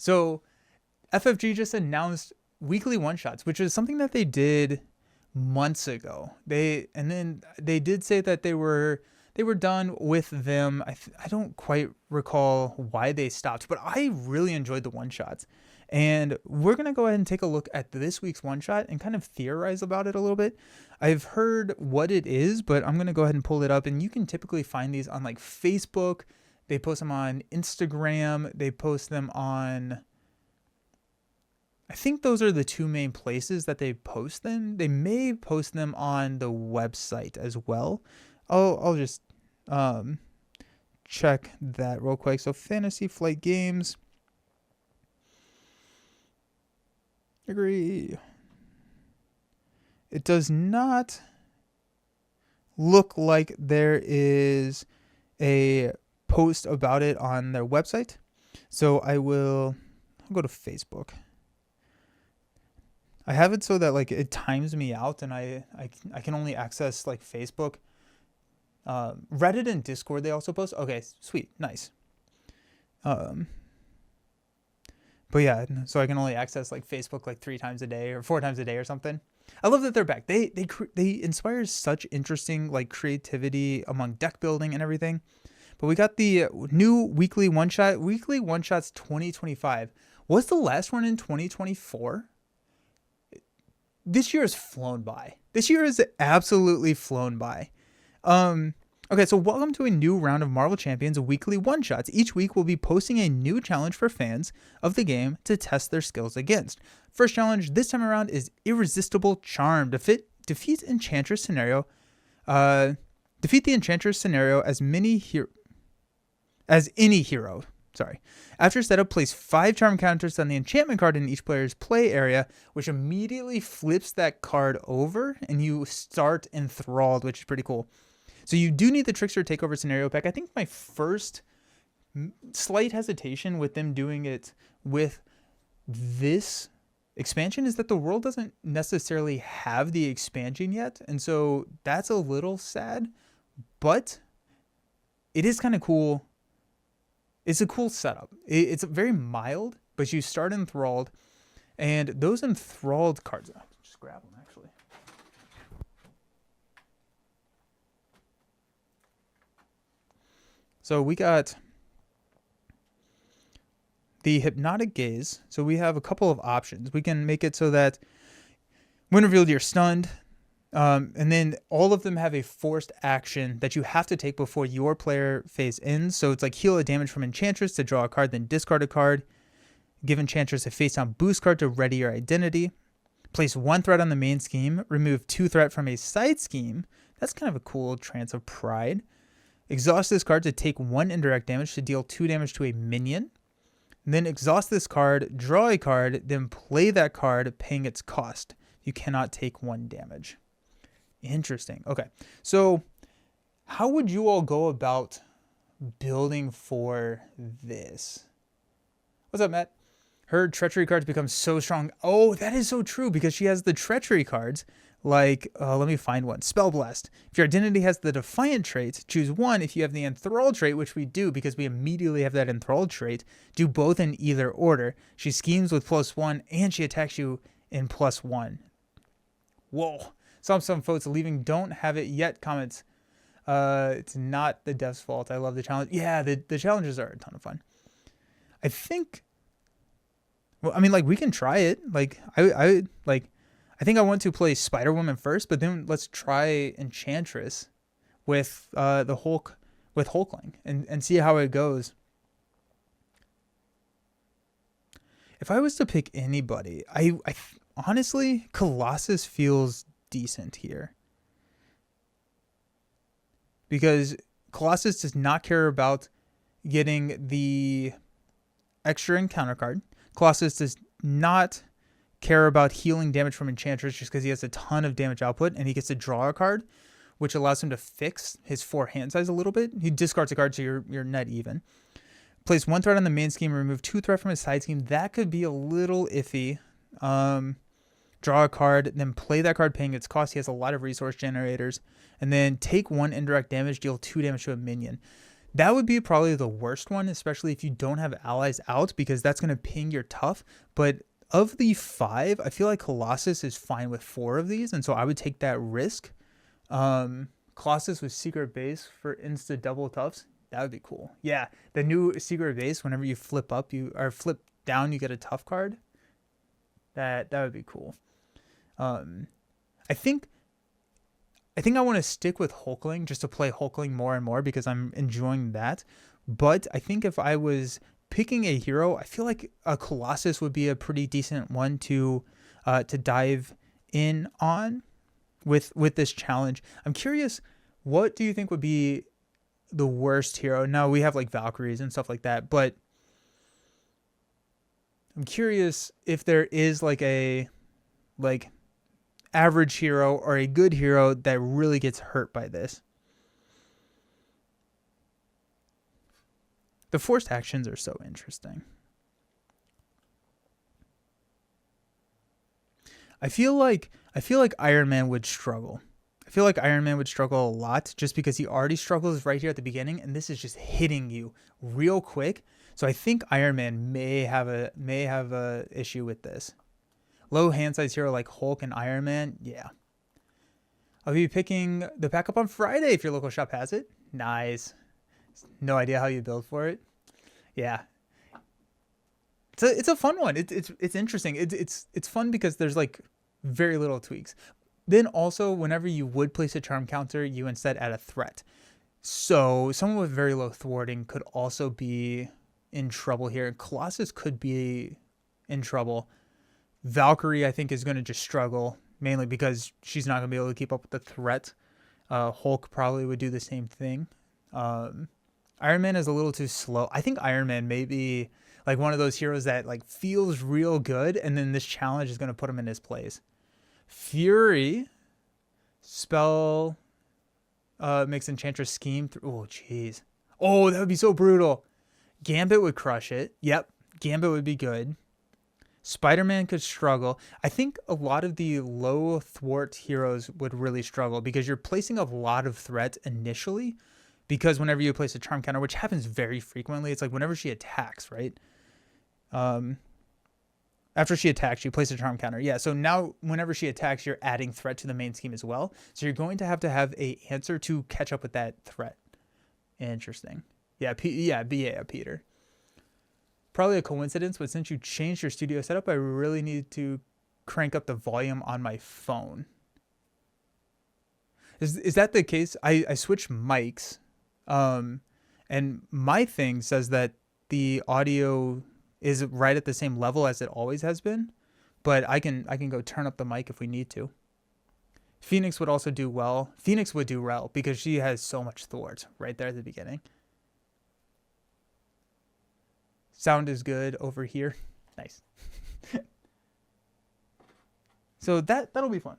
So FFG just announced weekly one shots, which is something that they did months ago. They did say that they were done with them. I don't quite recall why they stopped, but I really enjoyed the one shots. And we're going to go ahead and take a look at this week's one shot and kind of theorize about it a little bit. I've heard what it is, but I'm going to go ahead and pull it up. And you can typically find these on like Facebook. They post them on Instagram. They post them on, I think those are the two main places that they post them. They may post them on the website as well. I'll just check that real quick. So Fantasy Flight Games. Agree. It does not look like there is a post about it on their website. So I'll go to Facebook. I have it so that like it times me out and I can only access like Facebook. Reddit and Discord they also post. Okay, sweet, nice. But yeah, so I can only access like Facebook like 3 times a day or 4 times a day or something. I love that they're back. They inspire such interesting like creativity among deck building and everything. But we got the new weekly one shots 2025. Was the last one in 2024? This year has flown by. This year has absolutely flown by. Okay, so welcome to a new round of Marvel Champions weekly one-shots. Each week we'll be posting a new challenge for fans of the game to test their skills against. First challenge this time around is Irresistible Charm. Defeat Enchantress scenario. Defeat the Enchantress scenario as any hero. Sorry. After setup, place 5 charm counters on the enchantment card in each player's play area, which immediately flips that card over, and you start enthralled, which is pretty cool. So you do need the Trickster Takeover scenario pack. I think my first slight hesitation with them doing it with this expansion is that the world doesn't necessarily have the expansion yet. And so that's a little sad, but it is kind of cool. It's a cool setup. It's very mild, but you start enthralled, and those enthralled cards, I'll just grab them actually. So we got the Hypnotic Gaze. So we have a couple of options. We can make it so that when revealed, you're stunned. And then all of them have a forced action that you have to take before your player phase ends. So it's like heal a damage from Enchantress to draw a card, then discard a card. Give Enchantress a face-down boost card to ready your identity. Place 1 threat on the main scheme. Remove 2 threat from a side scheme. That's kind of a cool Trance of Pride. Exhaust this card to take 1 indirect damage to deal 2 damage to a minion. Then exhaust this card, draw a card, then play that card, paying its cost. You cannot take 1 damage. Interesting. Okay. So how would you all go about building for this? What's up, Matt? Her treachery cards become so strong. Oh, that is so true because she has the treachery cards. Like, let me find one. Spell Blast. If your identity has the Defiant trait, choose one. If you have the Enthralled trait, which we do because we immediately have that Enthralled trait, do both in either order. She schemes with +1 and she attacks you in +1. Whoa. Some folks leaving don't have it yet comments. It's not the dev's fault. I love the challenge. Yeah, the challenges are a ton of fun. I think, well, I mean, like, we can try it. Like, I think I want to play Spider-Woman first, but then let's try Enchantress with the Hulk, with Hulkling and see how it goes. If I was to pick anybody, I honestly, Colossus feels decent here. Because Colossus does not care about getting the extra encounter card. Colossus does not care about healing damage from Enchantress just because he has a ton of damage output and he gets to draw a card, which allows him to fix his 4 hand size a little bit. He discards a card so you're net even. Place 1 threat on the main scheme, remove 2 threat from his side scheme. That could be a little iffy. Draw a card, then play that card paying its cost. He has a lot of resource generators. And then take 1 indirect damage, deal 2 damage to a minion. That would be probably the worst one, especially if you don't have allies out, because that's going to ping your tough. But of the 5, I feel like Colossus is fine with 4 of these, and so I would take that risk. Colossus with secret base for insta double toughs. That would be cool. Yeah, the new secret base. Whenever you flip up, you or flip down, you get a tough card. That would be cool. I think I want to stick with Hulkling just to play Hulkling more and more because I'm enjoying that. But I think if I was picking a hero, I feel like a Colossus would be a pretty decent one to dive in on with this challenge. I'm curious, what do you think would be the worst hero? Now we have like Valkyries and stuff like that, but I'm curious if there is like average hero or a good hero that really gets hurt by this. The forced actions are so interesting. I feel like Iron Man would struggle. I feel like Iron Man would struggle a lot just because he already struggles right here at the beginning, and this is just hitting you real quick. So I think Iron Man may have a issue with this. Low hand size hero like Hulk and Iron Man, yeah. I'll be picking the pack up on Friday if your local shop has it. Nice. No idea how you build for it. Yeah. It's a fun one. It's interesting. It's fun because there's like very little tweaks. Then also, whenever you would place a charm counter, you instead add a threat. So someone with very low thwarting could also be in trouble here. Colossus could be in trouble. Valkyrie, I think, is going to just struggle, mainly because she's not going to be able to keep up with the threat. Hulk probably would do the same thing. Iron Man is a little too slow. I think Iron Man may be like one of those heroes that like feels real good, and then this challenge is going to put him in his place. Fury, spell makes Enchantress scheme. Oh, jeez. Oh, that would be so brutal. Gambit would crush it. Yep, Gambit would be good. Spider-Man could struggle. I think a lot of the low thwart heroes would really struggle because you're placing a lot of threat initially, because whenever you place a charm counter, which happens very frequently, it's like whenever she attacks, right? After she attacks, you place a charm counter. Yeah, so now whenever she attacks, you're adding threat to the main scheme as well. So you're going to have a answer to catch up with that threat. Interesting. Yeah, Peter. Probably a coincidence, but since you changed your studio setup, I really need to crank up the volume on my phone. Is that the case? I switched mics, and my thing says that the audio is right at the same level as it always has been, but I can go turn up the mic if we need to. Phoenix would also do well. Phoenix would do well because she has so much thwart right there at the beginning. Sound is good over here. Nice. So that'll be fun.